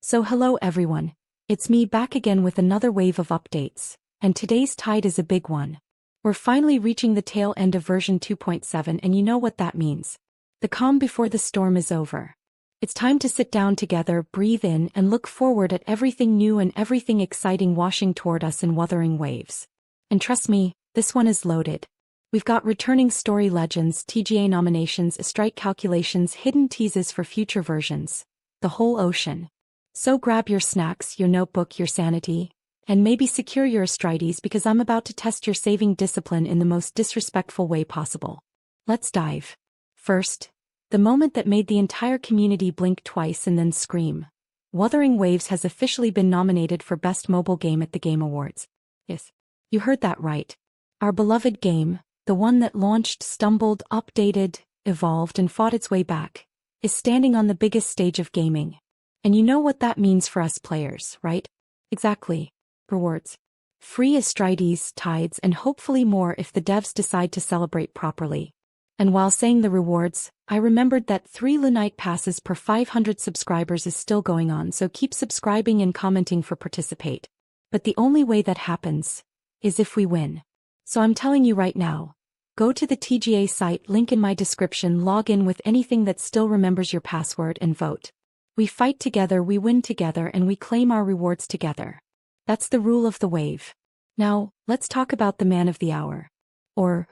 So hello everyone, it's me back again with another wave of updates, and today's tide is a big one. We're finally reaching the tail end of version 2.7 and you know what that means. The calm before the storm is over. It's time to sit down together, breathe in and look forward at everything new and everything exciting washing toward us in wuthering waves. And trust me, this one is loaded. We've got returning story legends, TGA nominations, strike calculations, hidden teases for future versions. The whole ocean. So grab your snacks, your notebook, your sanity, and maybe secure your Astrites because I'm about to test your saving discipline in the most disrespectful way possible. Let's dive. First, the moment that made the entire community blink twice and then scream. Wuthering Waves has officially been nominated for Best Mobile Game at the Game Awards. Yes, you heard that right. Our beloved game, the one that launched, stumbled, updated, evolved and fought its way back, is standing on the biggest stage of gaming. And you know what that means for us players, right? Exactly. Rewards. Free Astrites, tides, and hopefully more if the devs decide to celebrate properly. And while saying the rewards, I remembered that 3 Lunite passes per 500 subscribers is still going on, so keep subscribing and commenting for participate. But the only way that happens is if we win. So I'm telling you right now, go to the TGA site, link in my description, log in with anything that still remembers your password and vote. We fight together, we win together, and we claim our rewards together. That's the rule of the wave. Now, let's talk about the man of the hour. Or,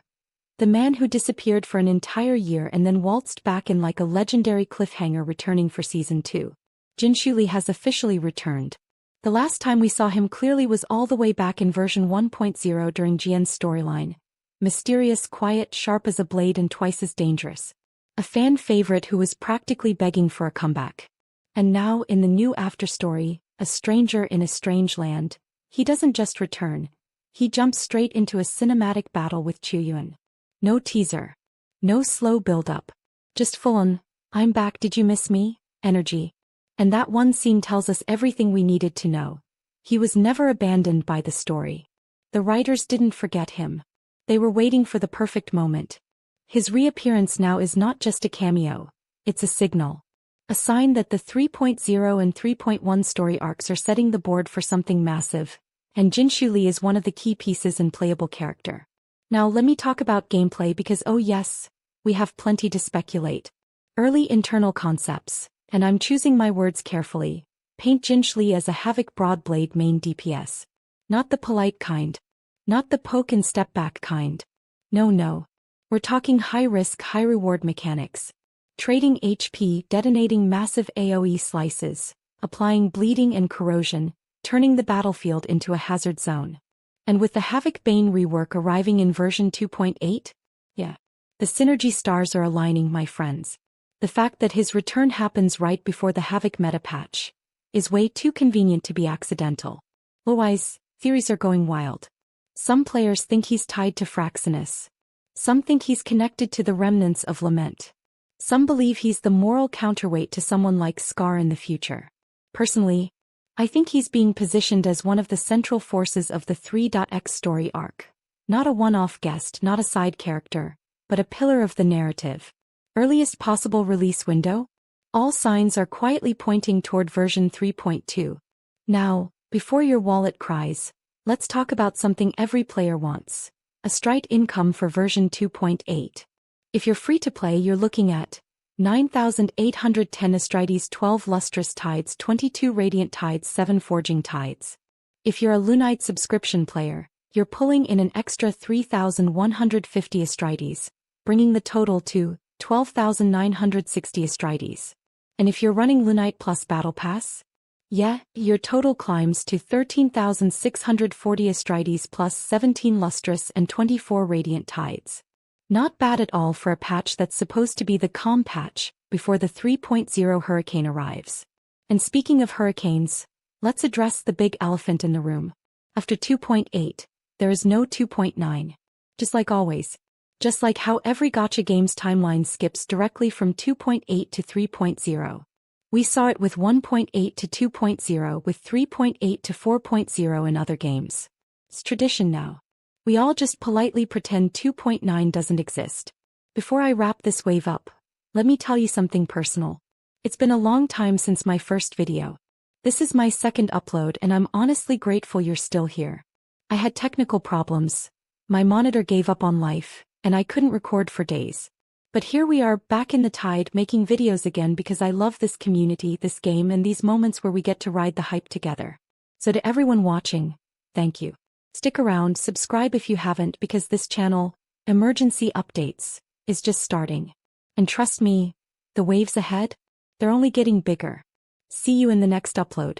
the man who disappeared for an entire year and then waltzed back in like a legendary cliffhanger returning for Season 2. Geshu Lee has officially returned. The last time we saw him clearly was all the way back in version 1.0 during Jian's storyline. Mysterious, quiet, sharp as a blade and twice as dangerous. A fan favorite who was practically begging for a comeback. And now, in the new afterstory, A Stranger in a Strange Land, he doesn't just return, he jumps straight into a cinematic battle with Chuyuan. No teaser. No slow build-up. Just full-on, I'm back, did you miss me? Energy. And that one scene tells us everything we needed to know. He was never abandoned by the story. The writers didn't forget him. They were waiting for the perfect moment. His reappearance now is not just a cameo, it's a signal. A sign that the 3.0 and 3.1 story arcs are setting the board for something massive, and Geshu Lee is one of the key pieces and playable character. Now let me talk about gameplay because oh yes, we have plenty to speculate. Early internal concepts, and I'm choosing my words carefully, paint Geshu Lee as a Havoc Broadblade main DPS. Not the polite kind. Not the poke and step back kind. No. We're talking high risk, high reward mechanics. Trading HP, detonating massive AoE slices, applying bleeding and corrosion, turning the battlefield into a hazard zone. And with the Havoc Bane rework arriving in version 2.8? Yeah. The synergy stars are aligning, my friends. The fact that his return happens right before the Havoc meta patch is way too convenient to be accidental. Otherwise, theories are going wild. Some players think he's tied to Fraxinus. Some think he's connected to the remnants of Lament. Some believe he's the moral counterweight to someone like Scar in the future. Personally, I think he's being positioned as one of the central forces of the 3.x story arc. Not a one-off guest, not a side character, but a pillar of the narrative. Earliest possible release window? All signs are quietly pointing toward version 3.2. Now, before your wallet cries, let's talk about something every player wants. Astrite income for version 2.8. If you're free to play, you're looking at 9,810 Astrites, 12 Lustrous Tides, 22 Radiant Tides, 7 Forging Tides. If you're a Lunite subscription player, you're pulling in an extra 3,150 Astrites, bringing the total to 12,960 Astrites. And if you're running Lunite Plus Battle Pass? Yeah, your total climbs to 13,640 Astrites plus 17 Lustrous and 24 Radiant Tides. Not bad at all for a patch that's supposed to be the calm patch before the 3.0 hurricane arrives. And speaking of hurricanes, let's address the big elephant in the room. After 2.8, there is no 2.9. Just like always. Just like how every gacha game's timeline skips directly from 2.8 to 3.0. We saw it with 1.8 to 2.0, with 3.8 to 4.0 in other games. It's tradition now. We all just politely pretend 2.9 doesn't exist. Before I wrap this wave up, let me tell you something personal. It's been a long time since my first video. This is my second upload and I'm honestly grateful you're still here. I had technical problems. My monitor gave up on life, and I couldn't record for days. But here we are back in the tide making videos again because I love this community, this game, and these moments where we get to ride the hype together. So to everyone watching, thank you. Stick around, subscribe if you haven't because this channel, Emergency Updates, is just starting. And trust me, the waves ahead, they're only getting bigger. See you in the next upload.